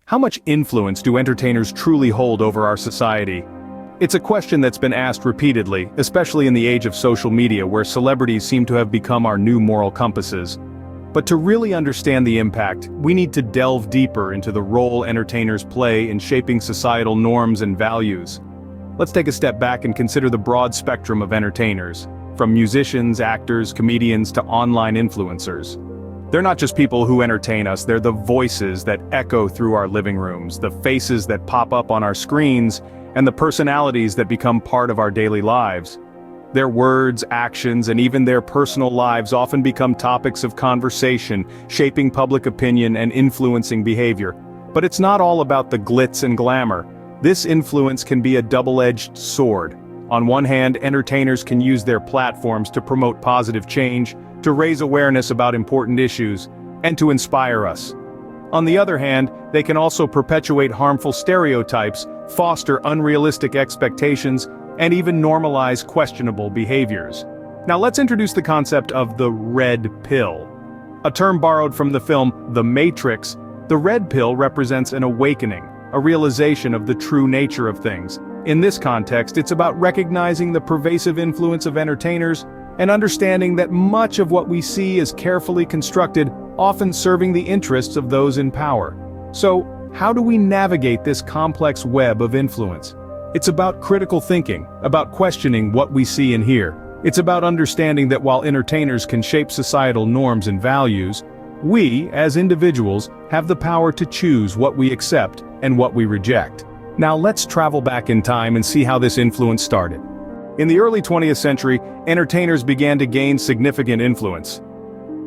How much influence do entertainers truly hold over our society? It's a question that's been asked repeatedly, especially in the age of social media where celebrities seem to have become our new moral compasses. But to really understand the impact, we need to delve deeper into the role entertainers play in shaping societal norms and values. Let's take a step back and consider the broad spectrum of entertainers, from musicians, actors, comedians to online influencers. They're not just people who entertain us, they're the voices that echo through our living rooms, the faces that pop up on our screens, and the personalities that become part of our daily lives. Their words, actions, and even their personal lives often become topics of conversation, shaping public opinion and influencing behavior. But it's not all about the glitz and glamour. This influence can be a double-edged sword. On one hand, entertainers can use their platforms to promote positive change, to raise awareness about important issues, and to inspire us. On the other hand, they can also perpetuate harmful stereotypes, foster unrealistic expectations, and even normalize questionable behaviors. Now let's introduce the concept of the red pill. A term borrowed from the film The Matrix, the red pill represents an awakening, a realization of the true nature of things. In this context, it's about recognizing the pervasive influence of entertainers and understanding that much of what we see is carefully constructed, often serving the interests of those in power. So, how do we navigate this complex web of influence? It's about critical thinking, about questioning what we see and hear. It's about understanding that while entertainers can shape societal norms and values, we, as individuals, have the power to choose what we accept and what we reject. Now let's travel back in time and see how this influence started. In the early 20th century, entertainers began to gain significant influence.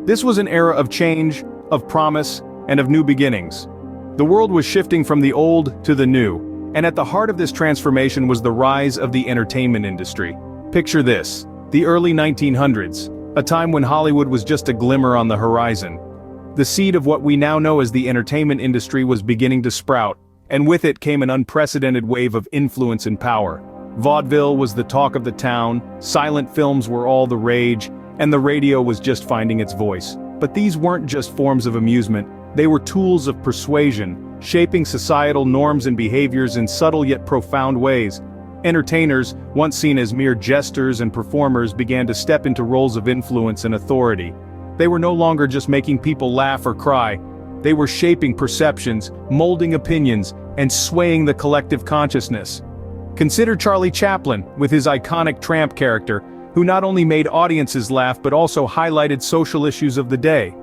This was an era of change, of promise, and of new beginnings. The world was shifting from the old to the new, and at the heart of this transformation was the rise of the entertainment industry. Picture this, the early 1900s, a time when Hollywood was just a glimmer on the horizon. The seed of what we now know as the entertainment industry was beginning to sprout, and with it came an unprecedented wave of influence and power. Vaudeville was the talk of the town, silent films were all the rage, and the radio was just finding its voice. But these weren't just forms of amusement, they were tools of persuasion, shaping societal norms and behaviors in subtle yet profound ways. Entertainers, once seen as mere jesters and performers, began to step into roles of influence and authority. They were no longer just making people laugh or cry. They were shaping perceptions, molding opinions, and swaying the collective consciousness. Consider Charlie Chaplin, with his iconic tramp character, who not only made audiences laugh but also highlighted social issues of the day.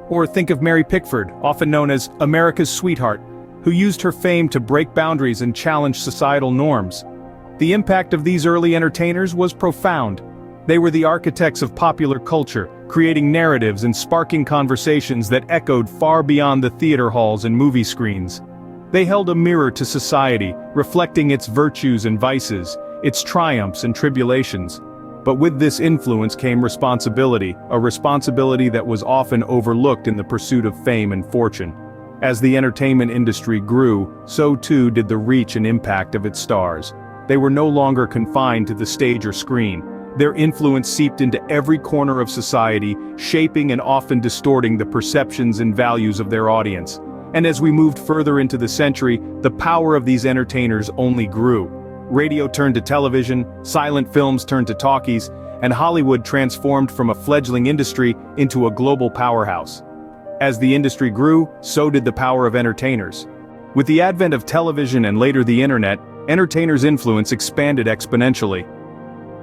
Or think of Mary Pickford, often known as America's sweetheart, who used her fame to break boundaries and challenge societal norms. The impact of these early entertainers was profound. They were the architects of popular culture, creating narratives and sparking conversations that echoed far beyond the theater halls and movie screens. They held a mirror to society, reflecting its virtues and vices, its triumphs and tribulations. But with this influence came responsibility, a responsibility that was often overlooked in the pursuit of fame and fortune. As the entertainment industry grew, so too did the reach and impact of its stars. They were no longer confined to the stage or screen. Their influence seeped into every corner of society, shaping and often distorting the perceptions and values of their audience. And as we moved further into the century, the power of these entertainers only grew. Radio turned to television, silent films turned to talkies, and Hollywood transformed from a fledgling industry into a global powerhouse. As the industry grew, so did the power of entertainers. With the advent of television and later the internet, entertainers' influence expanded exponentially.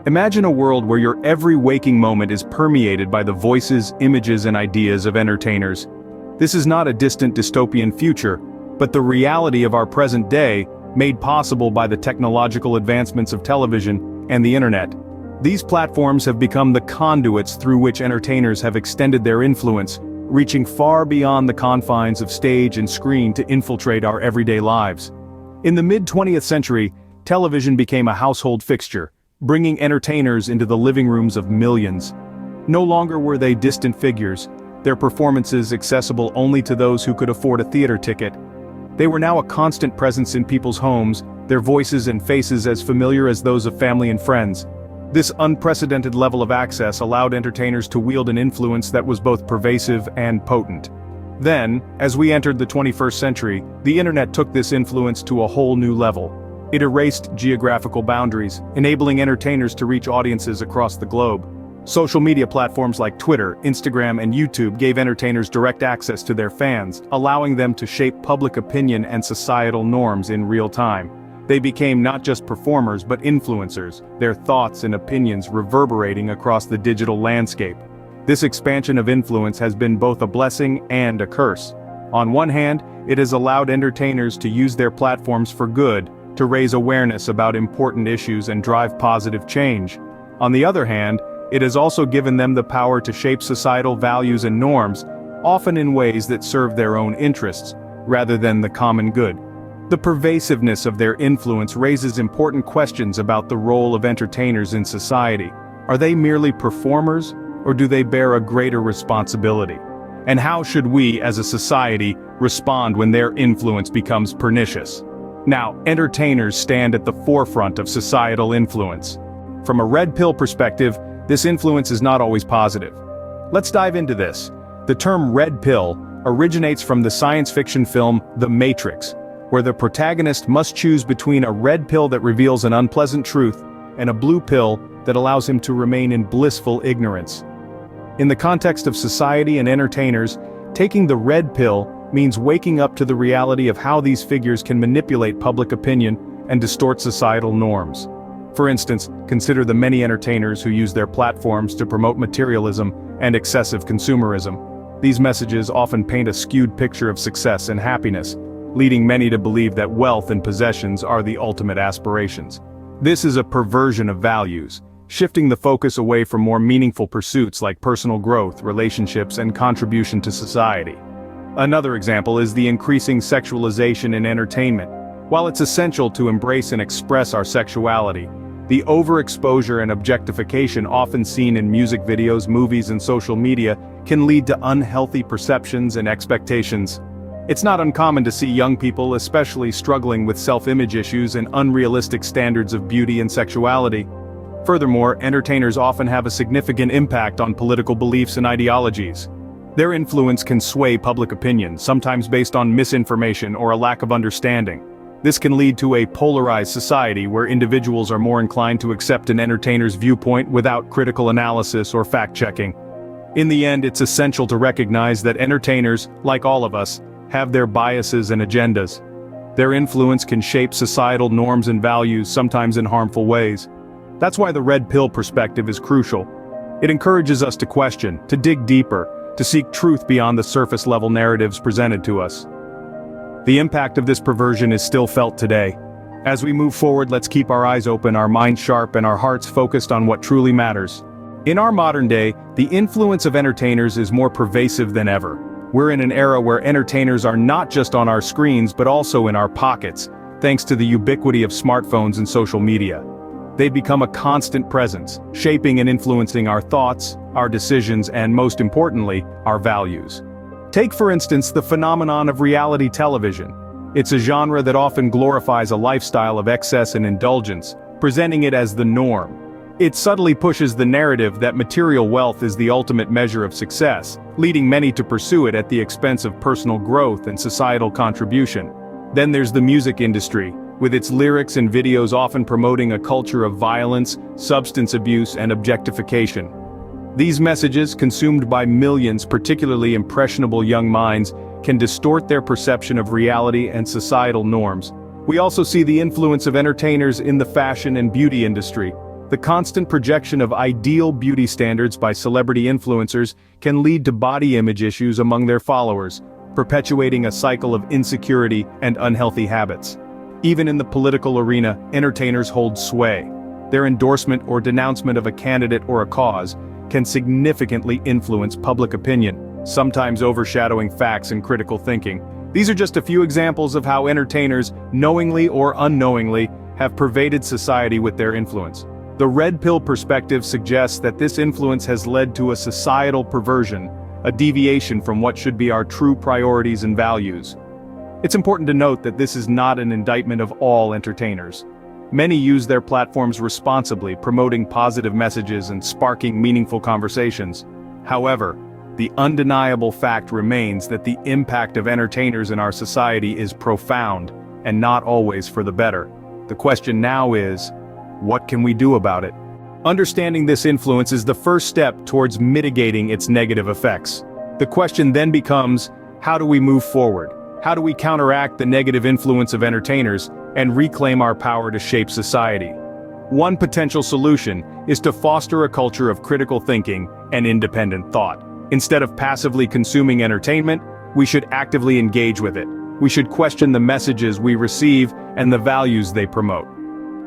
Imagine a world where your every waking moment is permeated by the voices, images, and ideas of entertainers. This is not a distant dystopian future, but the reality of our present day, made possible by the technological advancements of television and the internet. These platforms have become the conduits through which entertainers have extended their influence, reaching far beyond the confines of stage and screen to infiltrate our everyday lives. In the mid-20th century, television became a household fixture, bringing entertainers into the living rooms of millions. No longer were they distant figures, their performances accessible only to those who could afford a theater ticket. They were now a constant presence in people's homes, their voices and faces as familiar as those of family and friends. This unprecedented level of access allowed entertainers to wield an influence that was both pervasive and potent. Then, as we entered the 21st century, the internet took this influence to a whole new level. It erased geographical boundaries, enabling entertainers to reach audiences across the globe. Social media platforms like Twitter, Instagram, and YouTube gave entertainers direct access to their fans, allowing them to shape public opinion and societal norms in real time. They became not just performers but influencers, their thoughts and opinions reverberating across the digital landscape. This expansion of influence has been both a blessing and a curse. On one hand, it has allowed entertainers to use their platforms for good, to raise awareness about important issues and drive positive change. On the other hand, it has also given them the power to shape societal values and norms, often in ways that serve their own interests, rather than the common good. The pervasiveness of their influence raises important questions about the role of entertainers in society. Are they merely performers, or do they bear a greater responsibility? And how should we, as a society, respond when their influence becomes pernicious? Now, entertainers stand at the forefront of societal influence. From a red pill perspective, this influence is not always positive. Let's dive into this. The term red pill originates from the science fiction film The Matrix, where the protagonist must choose between a red pill that reveals an unpleasant truth and a blue pill that allows him to remain in blissful ignorance. In the context of society and entertainers, taking the red pill means waking up to the reality of how these figures can manipulate public opinion and distort societal norms. For instance, consider the many entertainers who use their platforms to promote materialism and excessive consumerism. These messages often paint a skewed picture of success and happiness, leading many to believe that wealth and possessions are the ultimate aspirations. This is a perversion of values, shifting the focus away from more meaningful pursuits like personal growth, relationships, and contribution to society. Another example is the increasing sexualization in entertainment. While it's essential to embrace and express our sexuality, the overexposure and objectification often seen in music videos, movies, and social media can lead to unhealthy perceptions and expectations. It's not uncommon to see young people especially struggling with self-image issues and unrealistic standards of beauty and sexuality. Furthermore, entertainers often have a significant impact on political beliefs and ideologies. Their influence can sway public opinion, sometimes based on misinformation or a lack of understanding. This can lead to a polarized society where individuals are more inclined to accept an entertainer's viewpoint without critical analysis or fact-checking. In the end, it's essential to recognize that entertainers, like all of us, have their biases and agendas. Their influence can shape societal norms and values, sometimes in harmful ways. That's why the red pill perspective is crucial. It encourages us to question, to dig deeper, to seek truth beyond the surface-level narratives presented to us. The impact of this perversion is still felt today. As we move forward, let's keep our eyes open, our minds sharp, and our hearts focused on what truly matters. In our modern day, the influence of entertainers is more pervasive than ever. We're in an era where entertainers are not just on our screens but also in our pockets, thanks to the ubiquity of smartphones and social media. They've become a constant presence, shaping and influencing our thoughts, our decisions, and most importantly, our values. Take for instance the phenomenon of reality television. It's a genre that often glorifies a lifestyle of excess and indulgence, presenting it as the norm. It subtly pushes the narrative that material wealth is the ultimate measure of success, leading many to pursue it at the expense of personal growth and societal contribution. Then there's the music industry, with its lyrics and videos often promoting a culture of violence, substance abuse, and objectification. These messages, consumed by millions, particularly impressionable young minds, can distort their perception of reality and societal norms. We also see the influence of entertainers in the fashion and beauty industry. The constant projection of ideal beauty standards by celebrity influencers can lead to body image issues among their followers, perpetuating a cycle of insecurity and unhealthy habits. Even in the political arena, entertainers hold sway. Their endorsement or denouncement of a candidate or a cause can significantly influence public opinion, sometimes overshadowing facts and critical thinking. These are just a few examples of how entertainers, knowingly or unknowingly, have pervaded society with their influence. The red pill perspective suggests that this influence has led to a societal perversion, a deviation from what should be our true priorities and values. It's important to note that this is not an indictment of all entertainers. Many use their platforms responsibly, promoting positive messages and sparking meaningful conversations. However, the undeniable fact remains that the impact of entertainers in our society is profound, and not always for the better. The question now is, what can we do about it? Understanding this influence is the first step towards mitigating its negative effects. The question then becomes, how do we move forward? How do we counteract the negative influence of entertainers and reclaim our power to shape society? One potential solution is to foster a culture of critical thinking and independent thought. Instead of passively consuming entertainment, we should actively engage with it. We should question the messages we receive and the values they promote.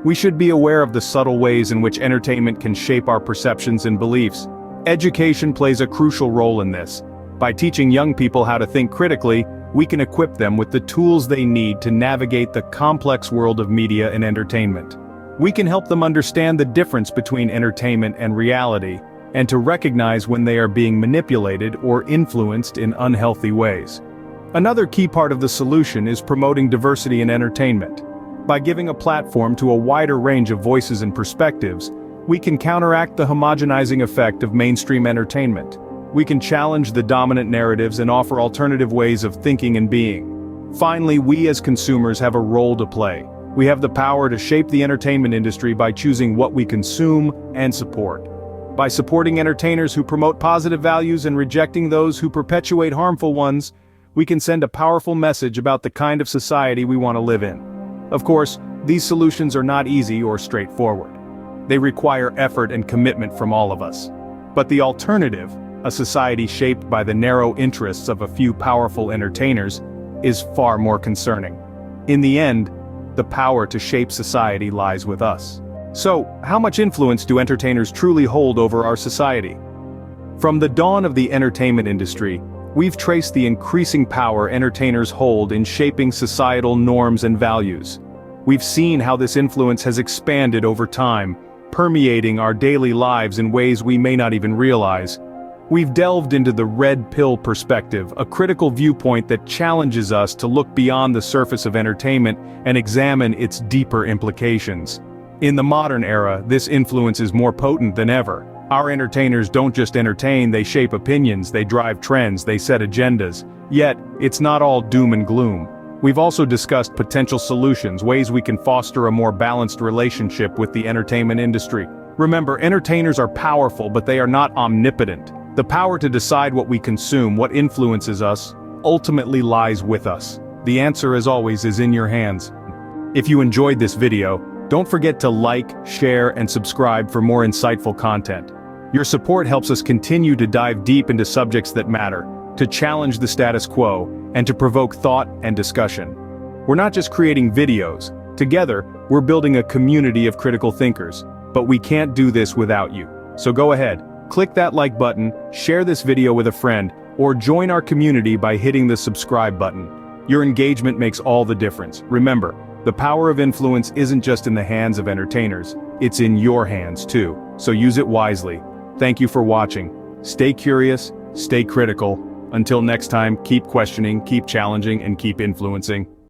We should be aware of the subtle ways in which entertainment can shape our perceptions and beliefs. Education plays a crucial role in this. By teaching young people how to think critically, we can equip them with the tools they need to navigate the complex world of media and entertainment. We can help them understand the difference between entertainment and reality, and to recognize when they are being manipulated or influenced in unhealthy ways. Another key part of the solution is promoting diversity in entertainment. By giving a platform to a wider range of voices and perspectives, we can counteract the homogenizing effect of mainstream entertainment. We can challenge the dominant narratives and offer alternative ways of thinking and being. Finally, we as consumers have a role to play. We have the power to shape the entertainment industry by choosing what we consume and support. By supporting entertainers who promote positive values and rejecting those who perpetuate harmful ones, we can send a powerful message about the kind of society we want to live in. Of course, these solutions are not easy or straightforward. They require effort and commitment from all of us. But the alternative, a society shaped by the narrow interests of a few powerful entertainers, is far more concerning. In the end, the power to shape society lies with us. So, how much influence do entertainers truly hold over our society? From the dawn of the entertainment industry, we've traced the increasing power entertainers hold in shaping societal norms and values. We've seen how this influence has expanded over time, permeating our daily lives in ways we may not even realize. We've delved into the red pill perspective, a critical viewpoint that challenges us to look beyond the surface of entertainment and examine its deeper implications. In the modern era, this influence is more potent than ever. Our entertainers don't just entertain, they shape opinions, they drive trends, they set agendas. Yet, it's not all doom and gloom. We've also discussed potential solutions, ways we can foster a more balanced relationship with the entertainment industry. Remember, entertainers are powerful, but they are not omnipotent. The power to decide what we consume, what influences us, ultimately lies with us. The answer, as always, is in your hands. If you enjoyed this video, don't forget to like, share, and subscribe for more insightful content. Your support helps us continue to dive deep into subjects that matter, to challenge the status quo, and to provoke thought and discussion. We're not just creating videos. Together, we're building a community of critical thinkers. But we can't do this without you. So go ahead. Click that like button, share this video with a friend, or join our community by hitting the subscribe button. Your engagement makes all the difference. Remember, the power of influence isn't just in the hands of entertainers, it's in your hands too, so use it wisely. Thank you for watching. Stay curious, stay critical. Until next time, keep questioning, keep challenging, and keep influencing.